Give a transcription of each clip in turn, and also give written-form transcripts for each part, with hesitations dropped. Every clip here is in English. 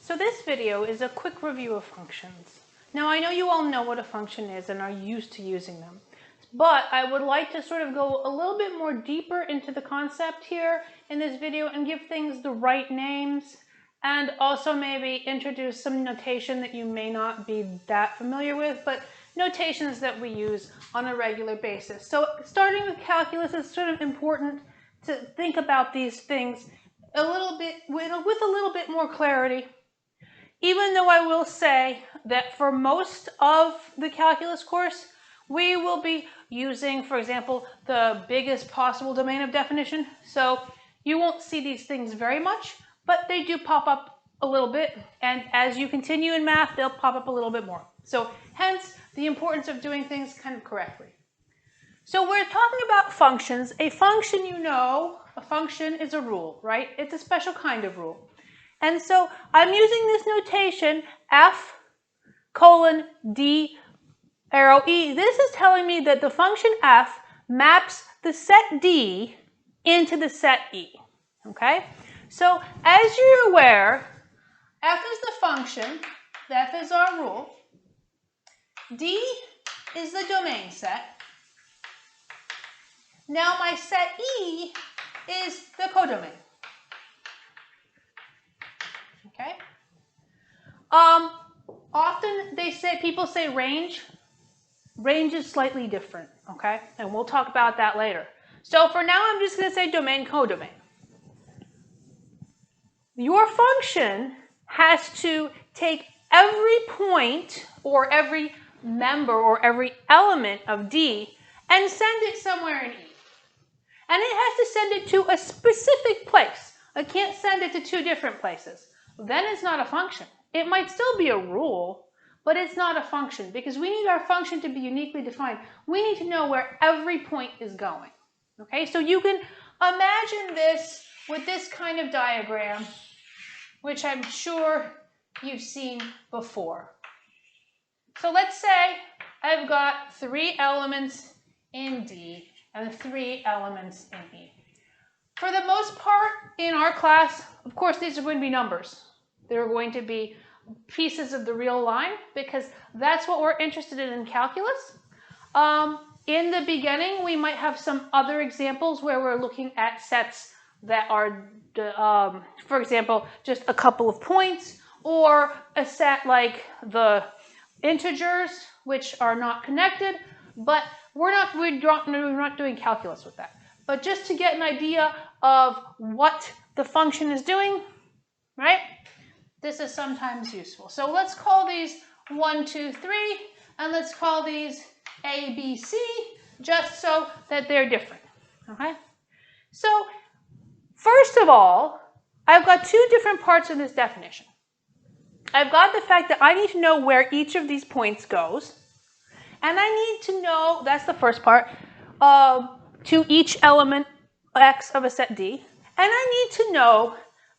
So this video is a quick review of functions. Now I know you all know what a function is and are used to using them, but I would like to sort of go a little bit more deeper into the concept here in this video and give things the right names, and also maybe introduce some notation that you may not be that familiar with, but notations that we use on a regular basis. So starting with calculus, it's sort of important to think about these things a little bit with a little bit more clarity. Even though I will say that for most of the calculus course, we will be using, for example, the biggest possible domain of definition. So you won't see these things very much, but they do pop up a little bit. And as you continue in math, they'll pop up a little bit more. So hence the importance of doing things kind of correctly. So we're talking about functions. A function, you know, a function is a rule, right? It's a special kind of rule. And so I'm using this notation f colon d arrow e. This is telling me that the function f maps the set d into the set e. Okay? So as you're aware, f is the function, f is our rule, d is the domain set. Now my set e is the codomain. Okay. Often people say range. Range is slightly different, okay? And we'll talk about that later. So for now, I'm just going to say domain, codomain. Your function has to take every point or every member or every element of D and send it somewhere in E. And it has to send it to a specific place. I can't send it to two different places. Then it's not a function. It might still be a rule, but it's not a function because we need our function to be uniquely defined. We need to know where every point is going. Okay, so you can imagine this with this kind of diagram, which I'm sure you've seen before. So let's say I've got 3 elements in D and 3 elements in E. For the most part in our class, of course, these are going to be numbers. They're going to be pieces of the real line because that's what we're interested in calculus. In the beginning, we might have some other examples where we're looking at sets that are, for example, just a couple of points, or a set like the integers, which are not connected, but we're not doing calculus with that. But just to get an idea of what the function is doing, right? This is sometimes useful. So let's call these 1, 2, 3, and let's call these A, B, C, just so that they're different, okay? So first of all, I've got 2 different parts of this definition. I've got the fact that I need to know where each of these points goes, and I need to know, that's the first part, to each element x of a set D, and I need to know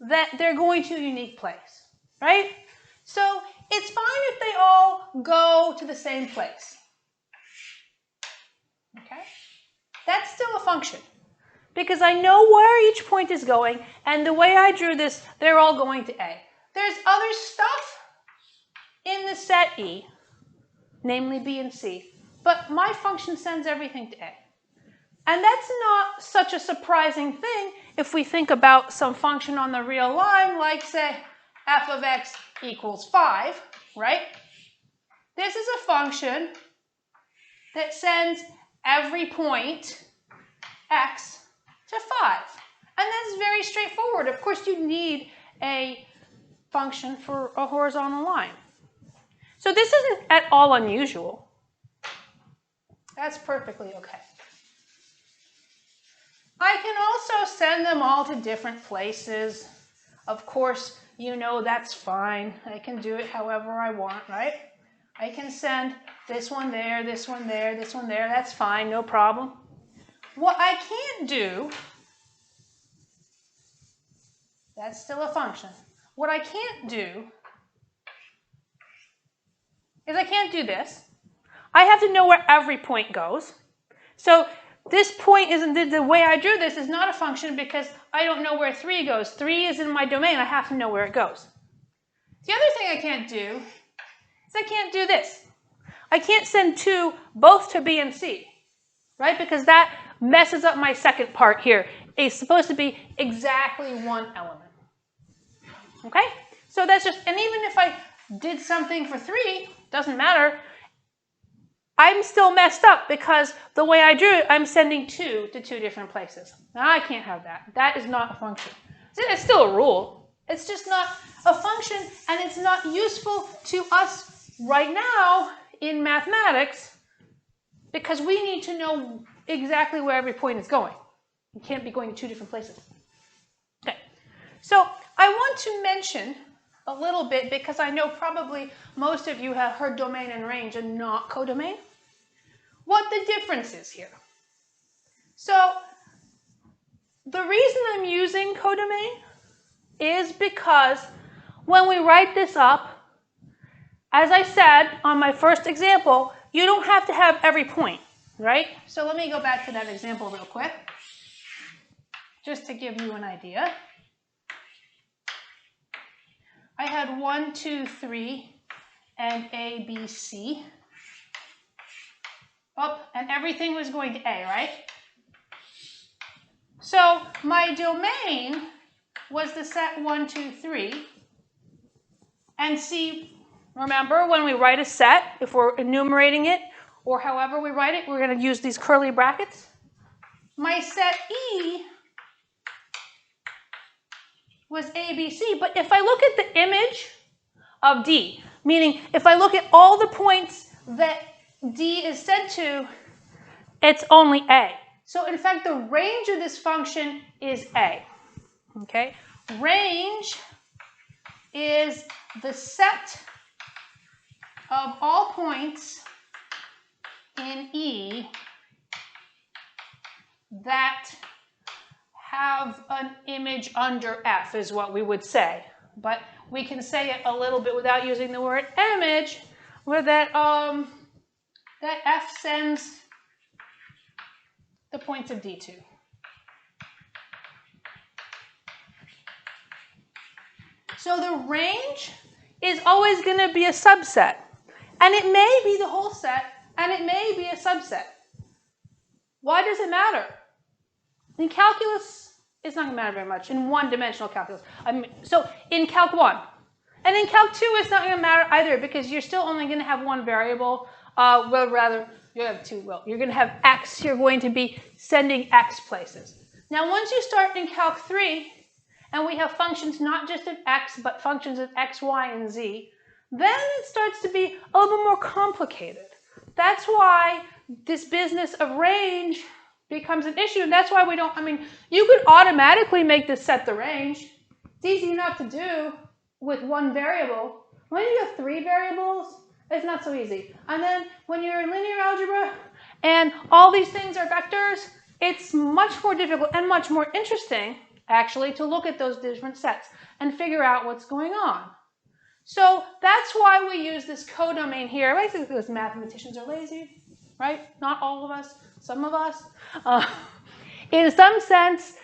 that they're going to a unique place, right? So it's fine if they all go to the same place. Okay? That's still a function because I know where each point is going, and the way I drew this, they're all going to A. There's other stuff in the set E, namely B and C, but my function sends everything to A. And that's not such a surprising thing if we think about some function on the real line, like say f of x equals 5, right? This is a function that sends every point x to 5. And that's very straightforward. Of course, you need a function for a horizontal line. So this isn't at all unusual. That's perfectly okay. I can also send them all to different places. Of course, you know that's fine. I can do it however I want, right? I can send this one there, this one there, this one there. That's fine, no problem. What I can't do, that's still a function. What I can't do is I can't do this. I have to know where every point goes. So this point isn't, the way I drew this is not a function because I don't know where 3 goes. 3 is in my domain. I have to know where it goes. The other thing I can't do is I can't do this. I can't send 2 both to B and C, right? Because that messes up my second part here. It's supposed to be exactly 1 element. Okay? So that's just, and even if I did something for 3, doesn't matter, I'm still messed up because the way I drew it, I'm sending 2 to 2 different places. Now I can't have that. That is not a function. It's still a rule. It's just not a function, and it's not useful to us right now in mathematics because we need to know exactly where every point is going. You can't be going to 2 different places. Okay, so I want to mention a little bit, because I know probably most of you have heard domain and range and not codomain, what the difference is here. So the reason I'm using codomain is because when we write this up, as I said on my first example, you don't have to have every point, right? So let me go back to that example real quick, just to give you an idea. I had 1, 2, 3, and A, B, C. Oh, and everything was going to A, right? So my domain was the set 1, 2, 3. And C, remember when we write a set, if we're enumerating it, or however we write it, we're going to use these curly brackets. My set E was A, B, C. But if I look at the image of D, meaning if I look at all the points that D is set to, it's only A. So in fact, the range of this function is A. Okay? Range is the set of all points in E that have an image under F, is what we would say. But we can say it a little bit without using the word image, where that F sends the points of D to. So the range is always going to be a subset. And it may be the whole set, and it may be a subset. Why does it matter? In calculus, it's not going to matter very much. In one-dimensional calculus. So in Calc 1. And in Calc 2, it's not going to matter either, because you're still only going to have one variable. Well, rather, you have 2. Well, you're going to have x. You're going to be sending x places. Now, once you start in Calc 3, and we have functions not just of x, but functions of x, y, and z, then it starts to be a little bit more complicated. That's why this business of range becomes an issue, and that's why we don't, you could automatically make this set the range. It's easy enough to do with one variable. When you have 3 variables, it's not so easy. And then when you're in linear algebra and all these things are vectors, it's much more difficult and much more interesting, actually, to look at those different sets and figure out what's going on. So that's why we use this codomain here, basically because mathematicians are lazy, right? Not all of us, some of us. In some sense,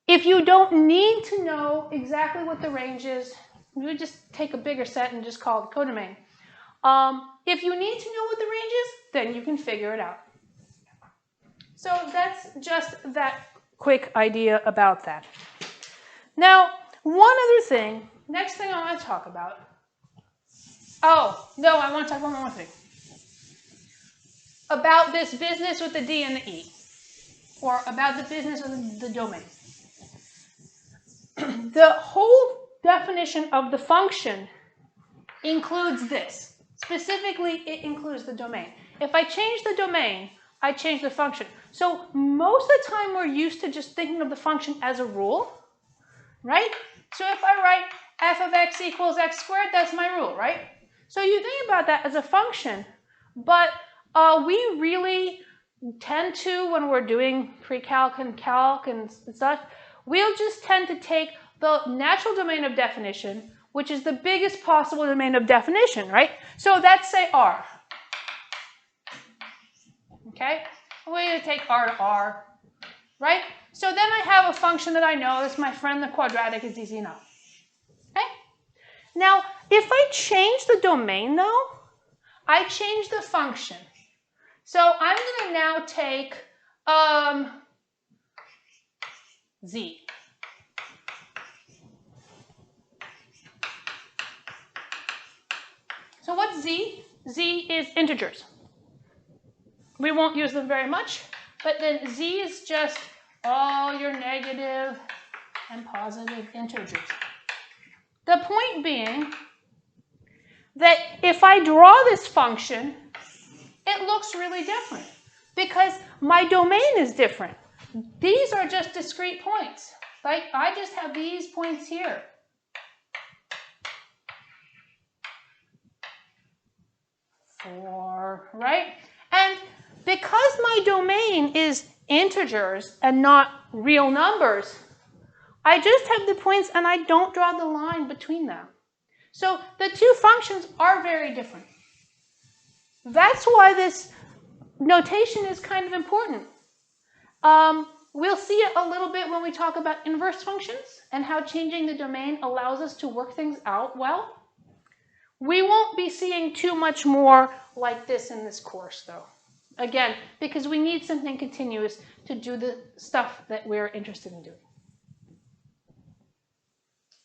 if you don't need to know exactly what the range is, you would just take a bigger set and just call it codomain. If you need to know what the range is, then you can figure it out. So that's just that quick idea about that. Now, one other thing, next thing I want to talk about. Oh, no, I want to talk about one more thing. About this business with the D and the E. Or about the business with the domain. The whole definition of the function includes this. Specifically, it includes the domain. If I change the domain, I change the function. So most of the time, we're used to just thinking of the function as a rule, right? So if I write f of x equals x squared, that's my rule, right? So you think about that as a function, but we really tend to, when we're doing pre-calc and calc and such, we'll just tend to take the natural domain of definition, which is the biggest possible domain of definition, right? So that's, say, R. Okay? We're going to take R to R, right? So then I have a function that I know is my friend the quadratic is easy enough. Okay? Now, if I change the domain though, I change the function. So I'm going to now take z. So what's z? Z is integers. We won't use them very much, but then z is just all your negative and positive integers. The point being that if I draw this function, it looks really different because my domain is different. These are just discrete points. Like I just have these points here. Four, right? And because my domain is integers and not real numbers, I just have the points and I don't draw the line between them. So the two functions are very different. That's why this notation is kind of important. We'll see it a little bit when we talk about inverse functions and how changing the domain allows us to work things out well. We won't be seeing too much more like this in this course, though. Again, because we need something continuous to do the stuff that we're interested in doing.